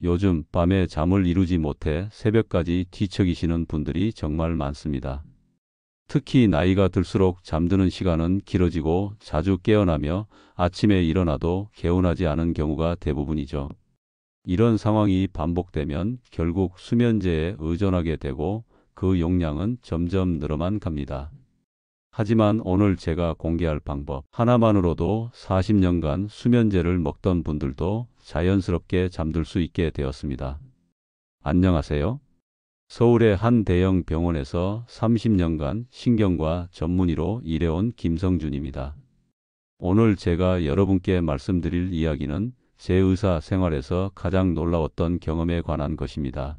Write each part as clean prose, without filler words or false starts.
요즘 밤에 잠을 이루지 못해 새벽까지 뒤척이시는 분들이 정말 많습니다. 특히 나이가 들수록 잠드는 시간은 길어지고 자주 깨어나며 아침에 일어나도 개운하지 않은 경우가 대부분이죠. 이런 상황이 반복되면 결국 수면제에 의존하게 되고 그 용량은 점점 늘어만 갑니다. 하지만 오늘 제가 공개할 방법 하나만으로도 40년간 수면제를 먹던 분들도 자연스럽게 잠들 수 있게 되었습니다. 안녕하세요. 서울의 한 대형 병원에서 30년간 신경과 전문의로 일해온 김성준입니다. 오늘 제가 여러분께 말씀드릴 이야기는 제 의사 생활에서 가장 놀라웠던 경험에 관한 것입니다.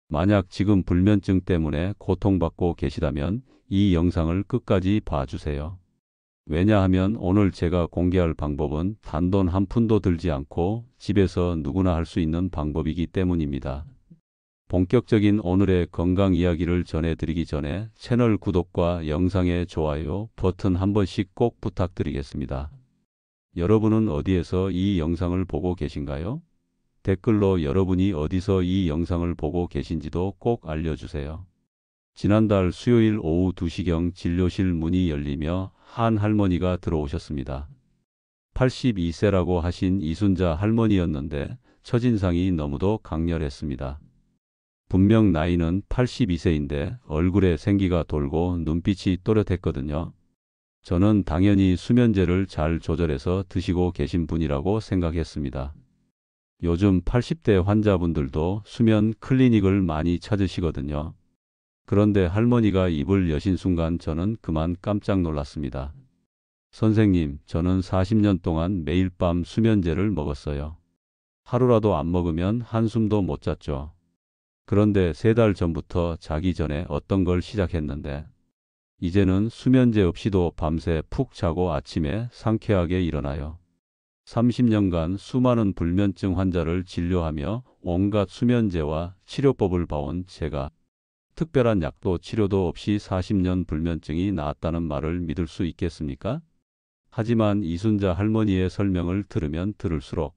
만약 지금 불면증 때문에 고통받고 계시다면 이 영상을 끝까지 봐주세요. 왜냐하면 오늘 제가 공개할 방법은 단돈 한 푼도 들지 않고 집에서 누구나 할 수 있는 방법이기 때문입니다. 본격적인 오늘의 건강 이야기를 전해드리기 전에 채널 구독과 영상의 좋아요 버튼 한 번씩 꼭 부탁드리겠습니다. 여러분은 어디에서 이 영상을 보고 계신가요? 댓글로 여러분이 어디서 이 영상을 보고 계신지도 꼭 알려주세요. 지난달 수요일 오후 2시경 진료실 문이 열리며 한 할머니가 들어오셨습니다. 82세라고 하신 이순자 할머니였는데 첫인상이 너무도 강렬했습니다. 분명 나이는 82세인데 얼굴에 생기가 돌고 눈빛이 또렷했거든요. 저는 당연히 수면제를 잘 조절해서 드시고 계신 분이라고 생각했습니다. 요즘 80대 환자분들도 수면 클리닉을 많이 찾으시거든요. 그런데 할머니가 입을 여신 순간 저는 그만 깜짝 놀랐습니다. 선생님, 저는 40년 동안 매일 밤 수면제를 먹었어요. 하루라도 안 먹으면 한숨도 못 잤죠. 그런데 3달 전부터 자기 전에 어떤 걸 시작했는데 이제는 수면제 없이도 밤새 푹 자고 아침에 상쾌하게 일어나요. 30년간 수많은 불면증 환자를 진료하며 온갖 수면제와 치료법을 봐온 제가 특별한 약도 치료도 없이 40년 불면증이 나았다는 말을 믿을 수 있겠습니까? 하지만 이순자 할머니의 설명을 들으면 들을수록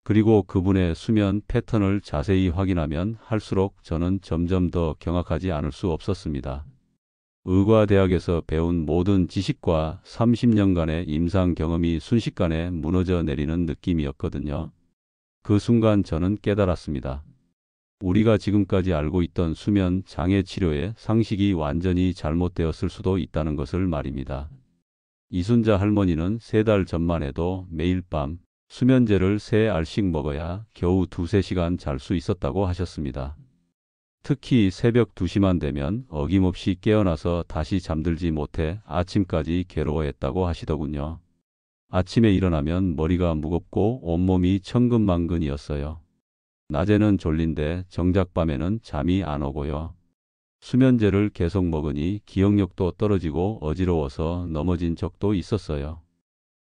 그리고 그분의 수면 패턴을 자세히 확인하면 할수록 저는 점점 더 경악하지 않을 수 없었습니다. 의과대학에서 배운 모든 지식과 30년간의 임상 경험이 순식간에 무너져 내리는 느낌이었거든요. 그 순간 저는 깨달았습니다. 우리가 지금까지 알고 있던 수면 장애 치료의 상식이 완전히 잘못되었을 수도 있다는 것을 말입니다. 이순자 할머니는 3달 전만 해도 매일 밤 수면제를 3알씩 먹어야 겨우 2~3시간 잘 수 있었다고 하셨습니다. 특히 새벽 2시만 되면 어김없이 깨어나서 다시 잠들지 못해 아침까지 괴로워했다고 하시더군요. 아침에 일어나면 머리가 무겁고 온몸이 천근만근이었어요. 낮에는 졸린데 정작 밤에는 잠이 안 오고요. 수면제를 계속 먹으니 기억력도 떨어지고 어지러워서 넘어진 적도 있었어요.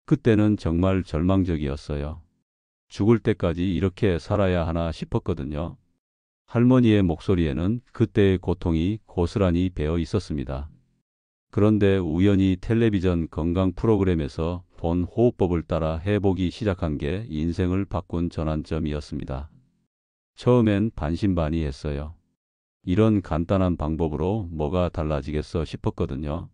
그때는 정말 절망적이었어요. 죽을 때까지 이렇게 살아야 하나 싶었거든요. 할머니의 목소리에는 그때의 고통이 고스란히 배어 있었습니다. 그런데 우연히 텔레비전 건강 프로그램에서 본 호흡법을 따라 해보기 시작한 게 인생을 바꾼 전환점이었습니다. 처음엔 반신반의했어요. 이런 간단한 방법으로 뭐가 달라지겠어 싶었거든요.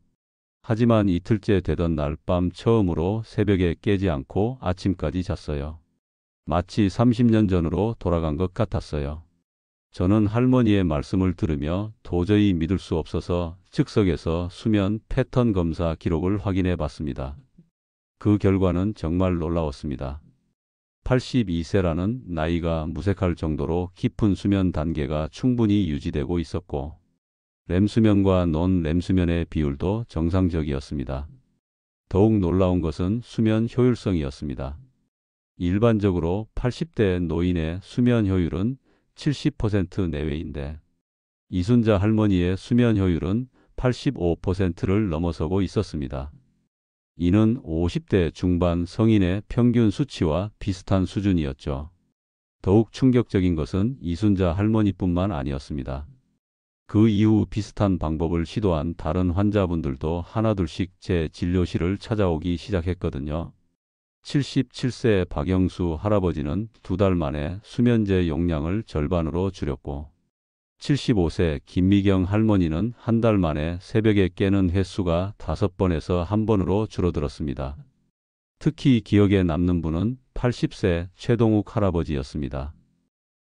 하지만 이틀째 되던 날 밤 처음으로 새벽에 깨지 않고 아침까지 잤어요. 마치 30년 전으로 돌아간 것 같았어요. 저는 할머니의 말씀을 들으며 도저히 믿을 수 없어서 즉석에서 수면 패턴 검사 기록을 확인해 봤습니다. 그 결과는 정말 놀라웠습니다. 82세라는 나이가 무색할 정도로 깊은 수면 단계가 충분히 유지되고 있었고 렘수면과 논-렘수면의 비율도 정상적이었습니다. 더욱 놀라운 것은 수면 효율성이었습니다. 일반적으로 80대 노인의 수면 효율은 70% 내외인데 이순자 할머니의 수면 효율은 85%를 넘어서고 있었습니다. 이는 50대 중반 성인의 평균 수치와 비슷한 수준이었죠. 더욱 충격적인 것은 이순자 할머니뿐만 아니었습니다. 그 이후 비슷한 방법을 시도한 다른 환자분들도 하나둘씩 제 진료실을 찾아오기 시작했거든요. 77세 박영수 할아버지는 2달 만에 수면제 용량을 절반으로 줄였고 75세 김미경 할머니는 1달 만에 새벽에 깨는 횟수가 5번에서 1번으로 줄어들었습니다. 특히 기억에 남는 분은 80세 최동욱 할아버지였습니다.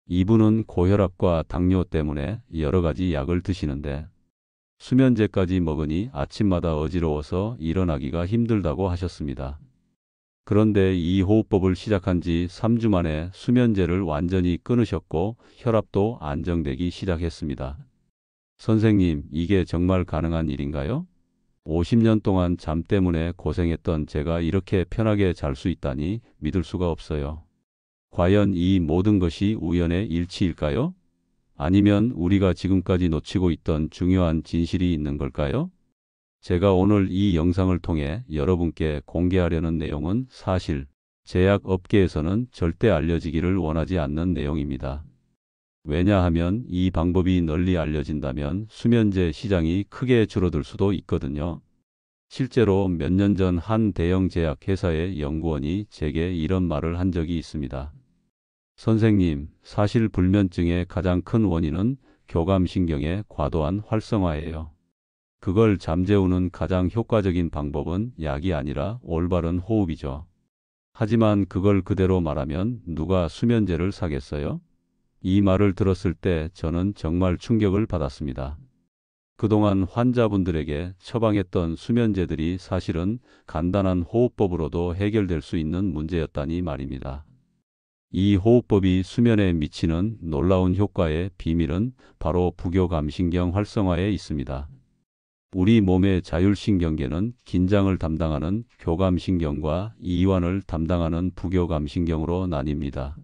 이분은 고혈압과 당뇨 때문에 여러 가지 약을 드시는데 수면제까지 먹으니 아침마다 어지러워서 일어나기가 힘들다고 하셨습니다. 그런데 이 호흡법을 시작한 지 3주 만에 수면제를 완전히 끊으셨고 혈압도 안정되기 시작했습니다. 선생님, 이게 정말 가능한 일인가요? 50년 동안 잠 때문에 고생했던 제가 이렇게 편하게 잘 수 있다니 믿을 수가 없어요. 과연 이 모든 것이 우연의 일치일까요? 아니면 우리가 지금까지 놓치고 있던 중요한 진실이 있는 걸까요? 제가 오늘 이 영상을 통해 여러분께 공개하려는 내용은 사실 제약업계에서는 절대 알려지기를 원하지 않는 내용입니다. 왜냐하면 이 방법이 널리 알려진다면 수면제 시장이 크게 줄어들 수도 있거든요. 실제로 몇 년 전 한 대형 제약회사의 연구원이 제게 이런 말을 한 적이 있습니다. 선생님, 사실 불면증의 가장 큰 원인은 교감신경의 과도한 활성화예요. 그걸 잠재우는 가장 효과적인 방법은 약이 아니라 올바른 호흡이죠. 하지만 그걸 그대로 말하면 누가 수면제를 사겠어요? 이 말을 들었을 때 저는 정말 충격을 받았습니다. 그동안 환자분들에게 처방했던 수면제들이 사실은 간단한 호흡법으로도 해결될 수 있는 문제였다니 말입니다. 이 호흡법이 수면에 미치는 놀라운 효과의 비밀은 바로 부교감신경 활성화에 있습니다. 우리 몸의 자율신경계는 긴장을 담당하는 교감신경과 이완을 담당하는 부교감신경으로 나뉩니다.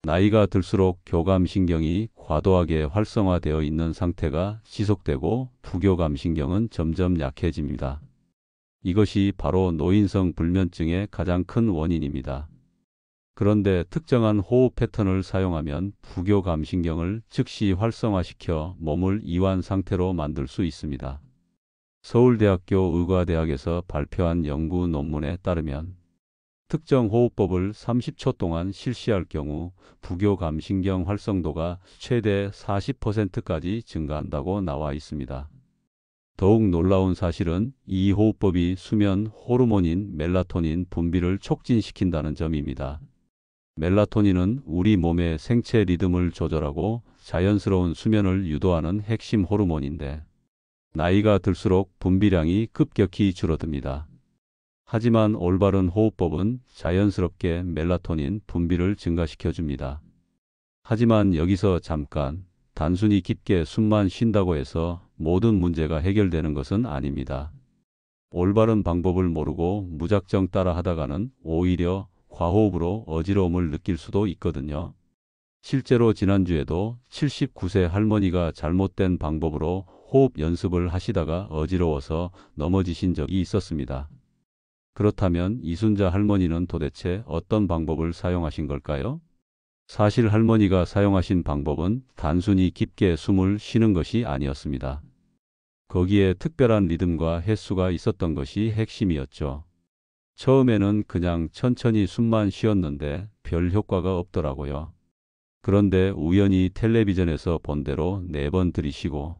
나이가 들수록 교감신경이 과도하게 활성화되어 있는 상태가 지속되고 부교감신경은 점점 약해집니다. 이것이 바로 노인성 불면증의 가장 큰 원인입니다. 그런데 특정한 호흡 패턴을 사용하면 부교감신경을 즉시 활성화시켜 몸을 이완 상태로 만들 수 있습니다. 서울대학교 의과대학에서 발표한 연구 논문에 따르면 특정 호흡법을 30초 동안 실시할 경우 부교감신경 활성도가 최대 40%까지 증가한다고 나와 있습니다. 더욱 놀라운 사실은 이 호흡법이 수면 호르몬인 멜라토닌 분비를 촉진시킨다는 점입니다. 멜라토닌은 우리 몸의 생체 리듬을 조절하고 자연스러운 수면을 유도하는 핵심 호르몬인데 나이가 들수록 분비량이 급격히 줄어듭니다. 하지만 올바른 호흡법은 자연스럽게 멜라토닌 분비를 증가시켜줍니다. 하지만 여기서 잠깐, 단순히 깊게 숨만 쉰다고 해서 모든 문제가 해결되는 것은 아닙니다. 올바른 방법을 모르고 무작정 따라 하다가는 오히려 과호흡으로 어지러움을 느낄 수도 있거든요. 실제로 지난주에도 79세 할머니가 잘못된 방법으로 호흡 연습을 하시다가 어지러워서 넘어지신 적이 있었습니다. 그렇다면 이순자 할머니는 도대체 어떤 방법을 사용하신 걸까요? 사실 할머니가 사용하신 방법은 단순히 깊게 숨을 쉬는 것이 아니었습니다. 거기에 특별한 리듬과 횟수가 있었던 것이 핵심이었죠. 처음에는 그냥 천천히 숨만 쉬었는데 별 효과가 없더라고요. 그런데 우연히 텔레비전에서 본 대로 4번 들이쉬고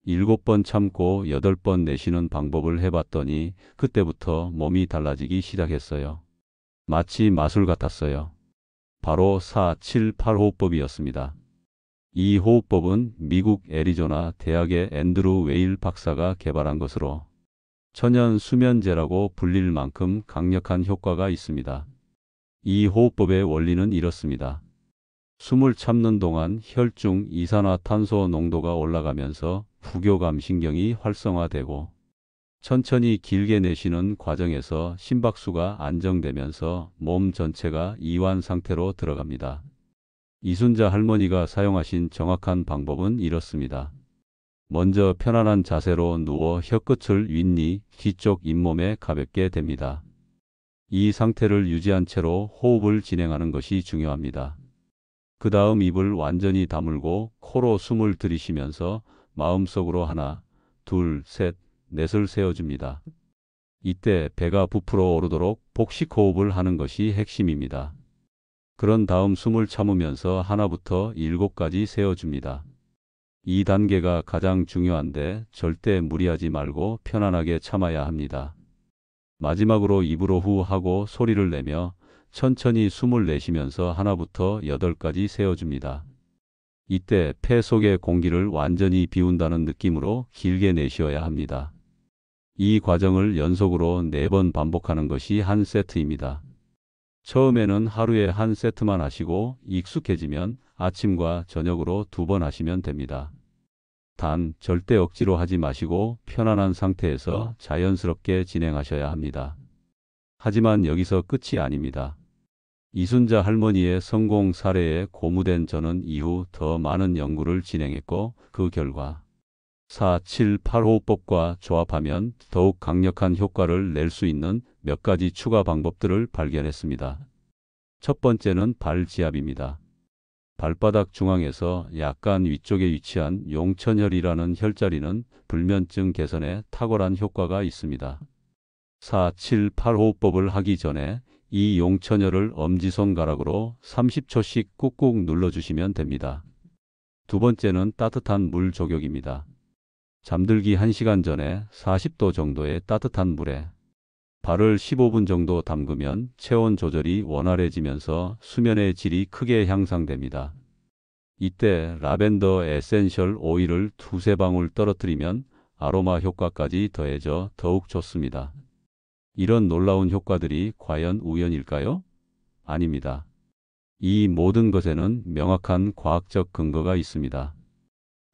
7번 참고 8번 내쉬는 방법을 해봤더니 그때부터 몸이 달라지기 시작했어요. 마치 마술 같았어요. 바로 4-7-8 호흡법이었습니다. 이 호흡법은 미국 애리조나 대학의 앤드루 웨일 박사가 개발한 것으로 천연 수면제라고 불릴 만큼 강력한 효과가 있습니다. 이 호흡법의 원리는 이렇습니다. 숨을 참는 동안 혈중 이산화탄소 농도가 올라가면서 부교감신경이 활성화되고 천천히 길게 내쉬는 과정에서 심박수가 안정되면서 몸 전체가 이완 상태로 들어갑니다. 이순자 할머니가 사용하신 정확한 방법은 이렇습니다. 먼저 편안한 자세로 누워 혀끝을 윗니, 뒤쪽 잇몸에 가볍게 댑니다. 이 상태를 유지한 채로 호흡을 진행하는 것이 중요합니다. 그 다음 입을 완전히 다물고 코로 숨을 들이쉬면서 마음속으로 하나, 둘, 셋, 넷을 세어줍니다. 이때 배가 부풀어 오르도록 복식 호흡을 하는 것이 핵심입니다. 그런 다음 숨을 참으면서 하나부터 7까지 세어줍니다. 이 단계가 가장 중요한데 절대 무리하지 말고 편안하게 참아야 합니다. 마지막으로 입으로 후 하고 소리를 내며 천천히 숨을 내쉬면서 하나부터 8까지 세어줍니다. 이때 폐 속의 공기를 완전히 비운다는 느낌으로 길게 내쉬어야 합니다. 이 과정을 연속으로 4번 반복하는 것이 한 세트입니다. 처음에는 하루에 한 세트만 하시고 익숙해지면 아침과 저녁으로 2번 하시면 됩니다. 단 절대 억지로 하지 마시고 편안한 상태에서 자연스럽게 진행하셔야 합니다. 하지만 여기서 끝이 아닙니다. 이순자 할머니의 성공 사례에 고무된 저는 이후 더 많은 연구를 진행했고 그 결과 4, 7, 8호흡법과 조합하면 더욱 강력한 효과를 낼 수 있는 몇 가지 추가 방법들을 발견했습니다. 첫 번째는 발지압입니다. 발바닥 중앙에서 약간 위쪽에 위치한 용천혈이라는 혈자리는 불면증 개선에 탁월한 효과가 있습니다. 4, 7, 8호흡법을 하기 전에 이 용천혈을 엄지손가락으로 30초씩 꾹꾹 눌러주시면 됩니다. 두 번째는 따뜻한 물 족욕입니다. 잠들기 1시간 전에 40도 정도의 따뜻한 물에 발을 15분 정도 담그면 체온 조절이 원활해지면서 수면의 질이 크게 향상됩니다. 이때 라벤더 에센셜 오일을 2~3방울 떨어뜨리면 아로마 효과까지 더해져 더욱 좋습니다. 이런 놀라운 효과들이 과연 우연일까요? 아닙니다. 이 모든 것에는 명확한 과학적 근거가 있습니다.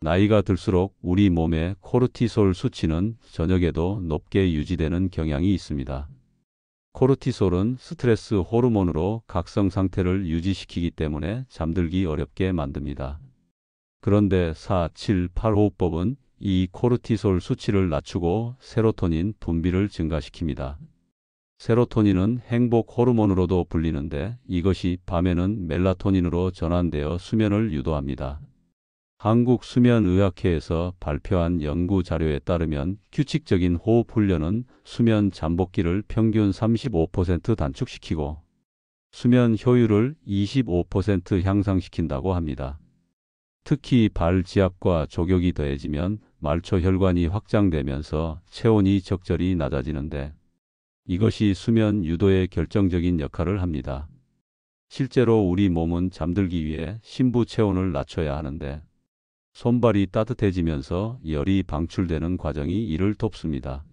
나이가 들수록 우리 몸의 코르티솔 수치는 저녁에도 높게 유지되는 경향이 있습니다. 코르티솔은 스트레스 호르몬으로 각성 상태를 유지시키기 때문에 잠들기 어렵게 만듭니다. 그런데 4, 7, 8호흡법은 이 코르티솔 수치를 낮추고 세로토닌 분비를 증가시킵니다. 세로토닌은 행복 호르몬으로도 불리는데 이것이 밤에는 멜라토닌으로 전환되어 수면을 유도합니다. 한국수면의학회에서 발표한 연구 자료에 따르면 규칙적인 호흡 훈련은 수면 잠복기를 평균 35% 단축시키고 수면 효율을 25% 향상시킨다고 합니다. 특히 발지압과 족욕이 더해지면 말초혈관이 확장되면서 체온이 적절히 낮아지는데 이것이 수면 유도에 결정적인 역할을 합니다. 실제로 우리 몸은 잠들기 위해 심부 체온을 낮춰야 하는데 손발이 따뜻해지면서 열이 방출되는 과정이 이를 돕습니다.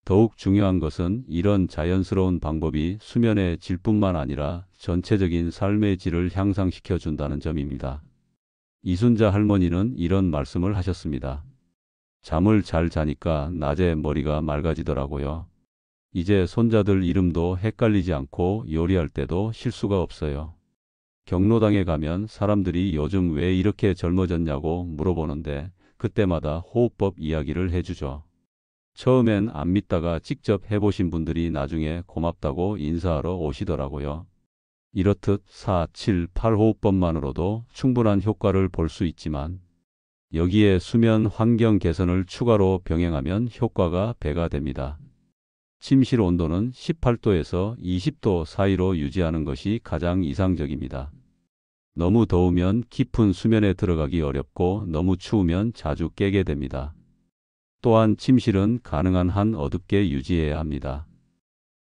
더욱 중요한 것은 이런 자연스러운 방법이 수면의 질뿐만 아니라 전체적인 삶의 질을 향상시켜 준다는 점입니다. 이순자 할머니는 이런 말씀을 하셨습니다. 잠을 잘 자니까 낮에 머리가 맑아지더라고요. 이제 손자들 이름도 헷갈리지 않고 요리할 때도 실수가 없어요. 경로당에 가면 사람들이 요즘 왜 이렇게 젊어졌냐고 물어보는데 그때마다 호흡법 이야기를 해주죠. 처음엔 안 믿다가 직접 해보신 분들이 나중에 고맙다고 인사하러 오시더라고요. 이렇듯 4, 7, 8호흡법만으로도 충분한 효과를 볼 수 있지만 여기에 수면 환경 개선을 추가로 병행하면 효과가 배가 됩니다. 침실 온도는 18도에서 20도 사이로 유지하는 것이 가장 이상적입니다. 너무 더우면 깊은 수면에 들어가기 어렵고 너무 추우면 자주 깨게 됩니다. 또한 침실은 가능한 한 어둡게 유지해야 합니다.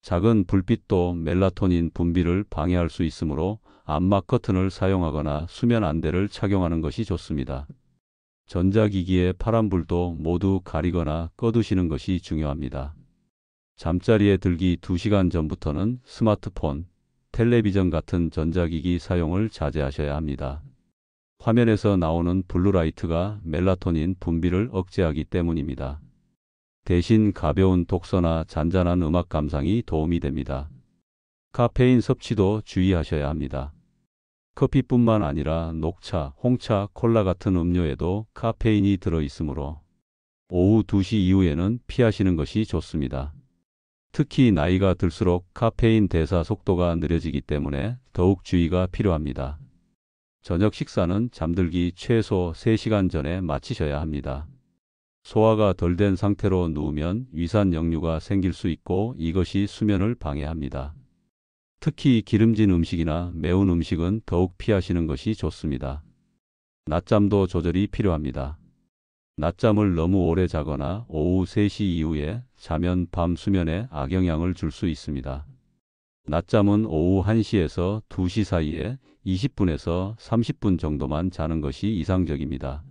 작은 불빛도 멜라토닌 분비를 방해할 수 있으므로 암막 커튼을 사용하거나 수면 안대를 착용하는 것이 좋습니다. 전자기기의 파란불도 모두 가리거나 꺼두시는 것이 중요합니다. 잠자리에 들기 2시간 전부터는 스마트폰, 텔레비전 같은 전자기기 사용을 자제하셔야 합니다. 화면에서 나오는 블루라이트가 멜라토닌 분비를 억제하기 때문입니다. 대신 가벼운 독서나 잔잔한 음악 감상이 도움이 됩니다. 카페인 섭취도 주의하셔야 합니다. 커피뿐만 아니라 녹차, 홍차, 콜라 같은 음료에도 카페인이 들어있으므로 오후 2시 이후에는 피하시는 것이 좋습니다. 특히 나이가 들수록 카페인 대사 속도가 느려지기 때문에 더욱 주의가 필요합니다. 저녁 식사는 잠들기 최소 3시간 전에 마치셔야 합니다. 소화가 덜 된 상태로 누우면 위산 역류가 생길 수 있고 이것이 수면을 방해합니다. 특히 기름진 음식이나 매운 음식은 더욱 피하시는 것이 좋습니다. 낮잠도 조절이 필요합니다. 낮잠을 너무 오래 자거나 오후 3시 이후에 자면 밤 수면에 악영향을 줄 수 있습니다. 낮잠은 오후 1시에서 2시 사이에 20분에서 30분 정도만 자는 것이 이상적입니다.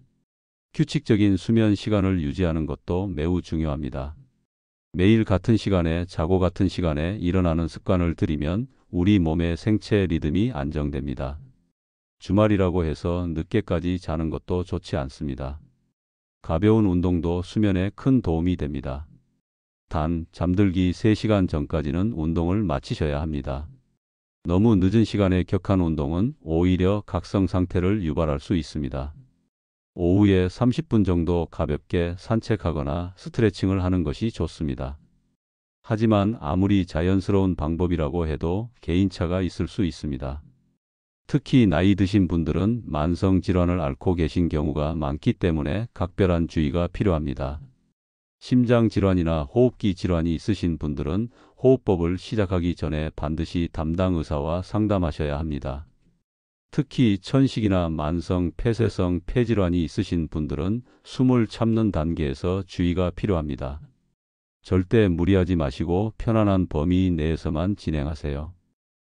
규칙적인 수면 시간을 유지하는 것도 매우 중요합니다. 매일 같은 시간에 자고 같은 시간에 일어나는 습관을 들이면 우리 몸의 생체 리듬이 안정됩니다. 주말이라고 해서 늦게까지 자는 것도 좋지 않습니다. 가벼운 운동도 수면에 큰 도움이 됩니다. 단, 잠들기 3시간 전까지는 운동을 마치셔야 합니다. 너무 늦은 시간에 격한 운동은 오히려 각성 상태를 유발할 수 있습니다. 오후에 30분 정도 가볍게 산책하거나 스트레칭을 하는 것이 좋습니다. 하지만 아무리 자연스러운 방법이라고 해도 개인차가 있을 수 있습니다. 특히 나이 드신 분들은 만성 질환을 앓고 계신 경우가 많기 때문에 각별한 주의가 필요합니다. 심장 질환이나 호흡기 질환이 있으신 분들은 호흡법을 시작하기 전에 반드시 담당 의사와 상담하셔야 합니다. 특히 천식이나 만성 폐쇄성 폐질환이 있으신 분들은 숨을 참는 단계에서 주의가 필요합니다. 절대 무리하지 마시고 편안한 범위 내에서만 진행하세요.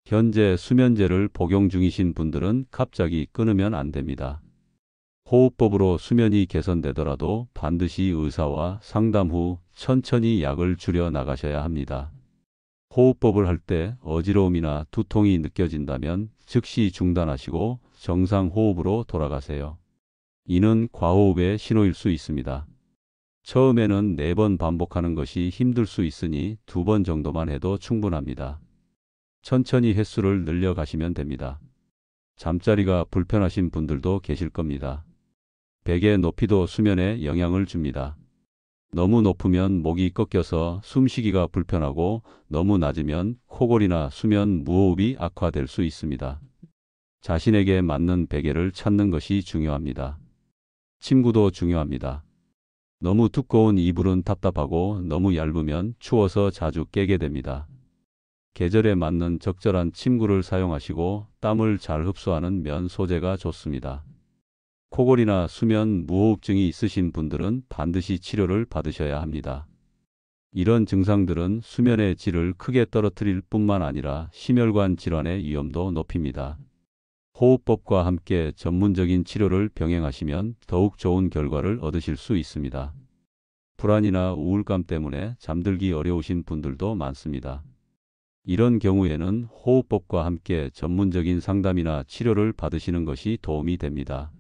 현재 수면제를 복용 중이신 분들은 갑자기 끊으면 안 됩니다. 호흡법으로 수면이 개선되더라도 반드시 의사와 상담 후 천천히 약을 줄여 나가셔야 합니다. 호흡법을 할 때 어지러움이나 두통이 느껴진다면 즉시 중단하시고 정상 호흡으로 돌아가세요. 이는 과호흡의 신호일 수 있습니다. 처음에는 4번 반복하는 것이 힘들 수 있으니 2번 정도만 해도 충분합니다. 천천히 횟수를 늘려가시면 됩니다. 잠자리가 불편하신 분들도 계실 겁니다. 베개 높이도 수면에 영향을 줍니다. 너무 높으면 목이 꺾여서 숨쉬기가 불편하고 너무 낮으면 코골이나 수면 무호흡이 악화될 수 있습니다. 자신에게 맞는 베개를 찾는 것이 중요합니다. 침구도 중요합니다. 너무 두꺼운 이불은 답답하고 너무 얇으면 추워서 자주 깨게 됩니다. 계절에 맞는 적절한 침구를 사용하시고 땀을 잘 흡수하는 면 소재가 좋습니다. 코골이나 수면 무호흡증이 있으신 분들은 반드시 치료를 받으셔야 합니다. 이런 증상들은 수면의 질을 크게 떨어뜨릴 뿐만 아니라 심혈관 질환의 위험도 높입니다. 호흡법과 함께 전문적인 치료를 병행하시면 더욱 좋은 결과를 얻으실 수 있습니다. 불안이나 우울감 때문에 잠들기 어려우신 분들도 많습니다. 이런 경우에는 호흡법과 함께 전문적인 상담이나 치료를 받으시는 것이 도움이 됩니다.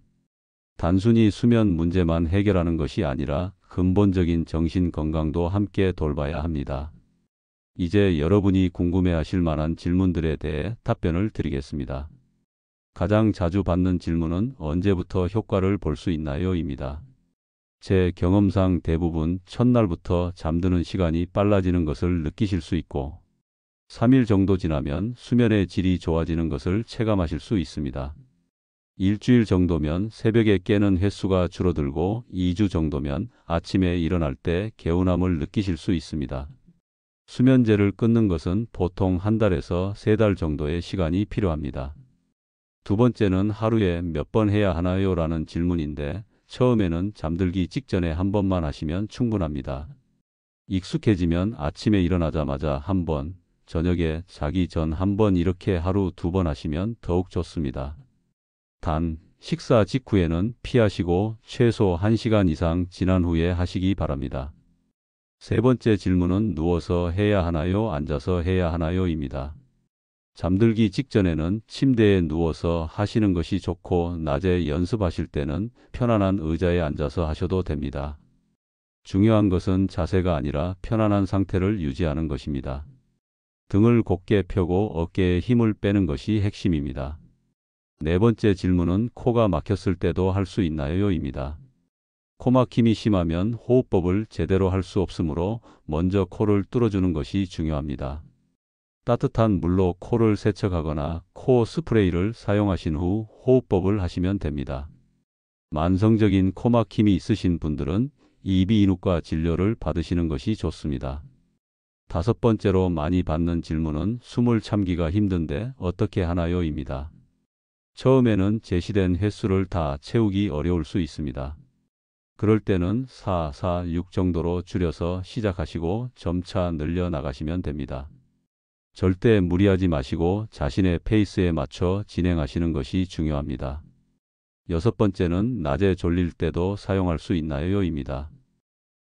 단순히 수면 문제만 해결하는 것이 아니라 근본적인 정신 건강도 함께 돌봐야 합니다. 이제 여러분이 궁금해하실 만한 질문들에 대해 답변을 드리겠습니다. 가장 자주 받는 질문은 언제부터 효과를 볼 수 있나요?입니다. 제 경험상 대부분 첫날부터 잠드는 시간이 빨라지는 것을 느끼실 수 있고 3일 정도 지나면 수면의 질이 좋아지는 것을 체감하실 수 있습니다. 일주일 정도면 새벽에 깨는 횟수가 줄어들고 2주 정도면 아침에 일어날 때 개운함을 느끼실 수 있습니다. 수면제를 끊는 것은 보통 1달에서 3달 정도의 시간이 필요합니다. 두 번째는 하루에 몇 번 해야 하나요? 라는 질문인데 처음에는 잠들기 직전에 한 번만 하시면 충분합니다. 익숙해지면 아침에 일어나자마자 한 번, 저녁에 자기 전 한 번 이렇게 하루 2번 하시면 더욱 좋습니다. 단, 식사 직후에는 피하시고 최소 1시간 이상 지난 후에 하시기 바랍니다. 세 번째 질문은 누워서 해야 하나요? 앉아서 해야 하나요? 입니다. 잠들기 직전에는 침대에 누워서 하시는 것이 좋고 낮에 연습하실 때는 편안한 의자에 앉아서 하셔도 됩니다. 중요한 것은 자세가 아니라 편안한 상태를 유지하는 것입니다. 등을 곧게 펴고 어깨에 힘을 빼는 것이 핵심입니다. 네 번째 질문은 코가 막혔을 때도 할 수 있나요? 입니다. 코막힘이 심하면 호흡법을 제대로 할 수 없으므로 먼저 코를 뚫어주는 것이 중요합니다. 따뜻한 물로 코를 세척하거나 코 스프레이를 사용하신 후 호흡법을 하시면 됩니다. 만성적인 코막힘이 있으신 분들은 이비인후과 진료를 받으시는 것이 좋습니다. 다섯 번째로 많이 받는 질문은 숨을 참기가 힘든데 어떻게 하나요?입니다. 처음에는 제시된 횟수를 다 채우기 어려울 수 있습니다. 그럴 때는 4, 4, 6 정도로 줄여서 시작하시고 점차 늘려 나가시면 됩니다. 절대 무리하지 마시고 자신의 페이스에 맞춰 진행하시는 것이 중요합니다. 여섯 번째는 낮에 졸릴 때도 사용할 수 있나요?입니다.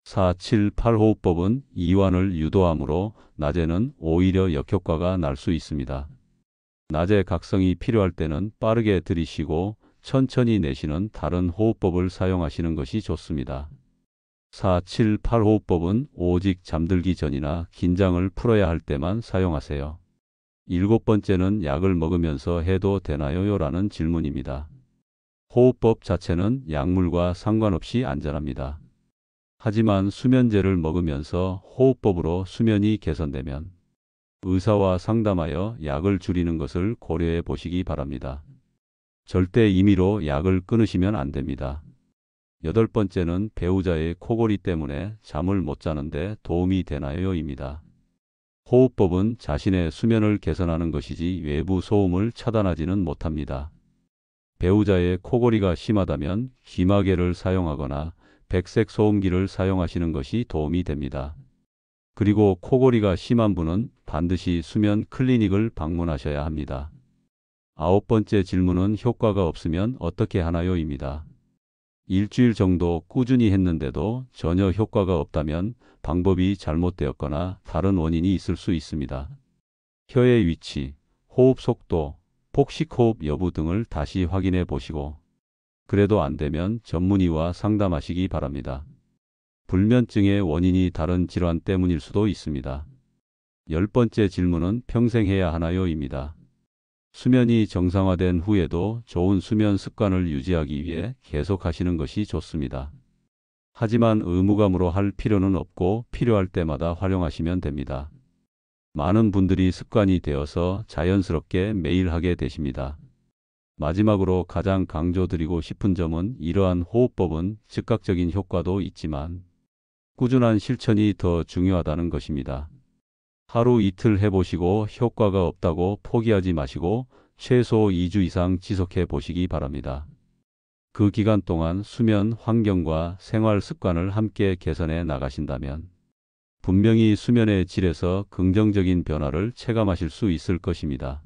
4, 7, 8 호흡법은 이완을 유도하므로 낮에는 오히려 역효과가 날 수 있습니다. 낮에 각성이 필요할 때는 빠르게 들이쉬고 천천히 내쉬는 다른 호흡법을 사용하시는 것이 좋습니다. 4, 7, 8 호흡법은 오직 잠들기 전이나 긴장을 풀어야 할 때만 사용하세요. 일곱 번째는 약을 먹으면서 해도 되나요? 라는 질문입니다. 호흡법 자체는 약물과 상관없이 안전합니다. 하지만 수면제를 먹으면서 호흡법으로 수면이 개선되면 의사와 상담하여 약을 줄이는 것을 고려해 보시기 바랍니다. 절대 임의로 약을 끊으시면 안 됩니다. 여덟 번째는 배우자의 코골이 때문에 잠을 못 자는데 도움이 되나요?입니다. 호흡법은 자신의 수면을 개선하는 것이지 외부 소음을 차단하지는 못합니다. 배우자의 코골이가 심하다면 귀마개를 사용하거나 백색 소음기를 사용하시는 것이 도움이 됩니다. 그리고 코골이가 심한 분은 반드시 수면 클리닉을 방문하셔야 합니다. 아홉 번째 질문은 효과가 없으면 어떻게 하나요?입니다. 일주일 정도 꾸준히 했는데도 전혀 효과가 없다면 방법이 잘못되었거나 다른 원인이 있을 수 있습니다. 혀의 위치, 호흡 속도, 폭식호흡 여부 등을 다시 확인해 보시고 그래도 안 되면 전문의와 상담하시기 바랍니다. 불면증의 원인이 다른 질환 때문일 수도 있습니다. 열 번째 질문은 평생 해야 하나요?입니다. 수면이 정상화된 후에도 좋은 수면 습관을 유지하기 위해 계속 하시는 것이 좋습니다. 하지만 의무감으로 할 필요는 없고 필요할 때마다 활용하시면 됩니다. 많은 분들이 습관이 되어서 자연스럽게 매일 하게 되십니다. 마지막으로 가장 강조드리고 싶은 점은 이러한 호흡법은 즉각적인 효과도 있지만 꾸준한 실천이 더 중요하다는 것입니다. 하루 이틀 해보시고 효과가 없다고 포기하지 마시고 최소 2주 이상 지속해 보시기 바랍니다. 그 기간 동안 수면 환경과 생활 습관을 함께 개선해 나가신다면 분명히 수면의 질에서 긍정적인 변화를 체감하실 수 있을 것입니다.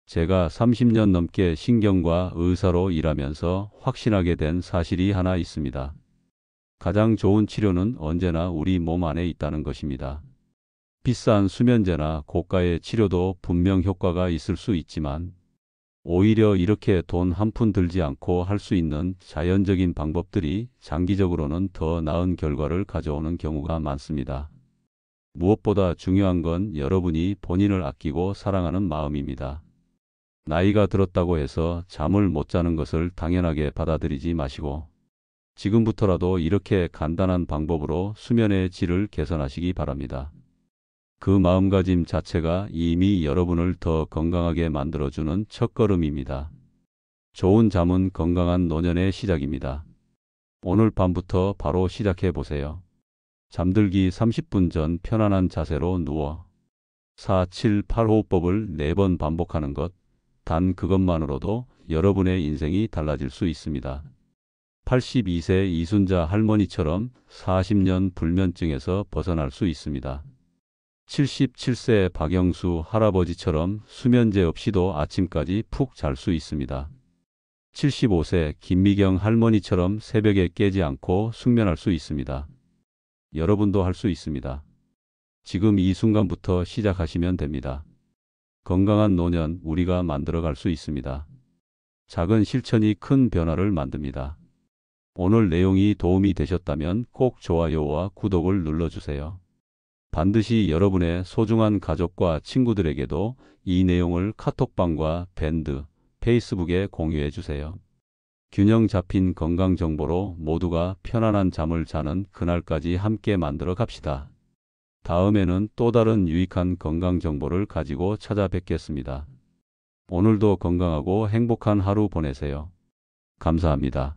제가 30년 넘게 신경과 의사로 일하면서 확신하게 된 사실이 하나 있습니다. 가장 좋은 치료는 언제나 우리 몸 안에 있다는 것입니다. 비싼 수면제나 고가의 치료도 분명 효과가 있을 수 있지만 오히려 이렇게 돈 한 푼 들지 않고 할 수 있는 자연적인 방법들이 장기적으로는 더 나은 결과를 가져오는 경우가 많습니다. 무엇보다 중요한 건 여러분이 본인을 아끼고 사랑하는 마음입니다. 나이가 들었다고 해서 잠을 못 자는 것을 당연하게 받아들이지 마시고 지금부터라도 이렇게 간단한 방법으로 수면의 질을 개선하시기 바랍니다. 그 마음가짐 자체가 이미 여러분을 더 건강하게 만들어주는 첫걸음입니다. 좋은 잠은 건강한 노년의 시작입니다. 오늘 밤부터 바로 시작해 보세요. 잠들기 30분 전 편안한 자세로 누워 4, 7, 8 호흡법을 4번 반복하는 것, 단 그것만으로도 여러분의 인생이 달라질 수 있습니다. 82세 이순자 할머니처럼 40년 불면증에서 벗어날 수 있습니다. 77세 박영수 할아버지처럼 수면제 없이도 아침까지 푹 잘 수 있습니다. 75세 김미경 할머니처럼 새벽에 깨지 않고 숙면할 수 있습니다. 여러분도 할 수 있습니다. 지금 이 순간부터 시작하시면 됩니다. 건강한 노년 우리가 만들어갈 수 있습니다. 작은 실천이 큰 변화를 만듭니다. 오늘 내용이 도움이 되셨다면 꼭 좋아요와 구독을 눌러주세요. 반드시 여러분의 소중한 가족과 친구들에게도 이 내용을 카톡방과 밴드, 페이스북에 공유해 주세요. 균형 잡힌 건강 정보로 모두가 편안한 잠을 자는 그날까지 함께 만들어 갑시다. 다음에는 또 다른 유익한 건강 정보를 가지고 찾아뵙겠습니다. 오늘도 건강하고 행복한 하루 보내세요. 감사합니다.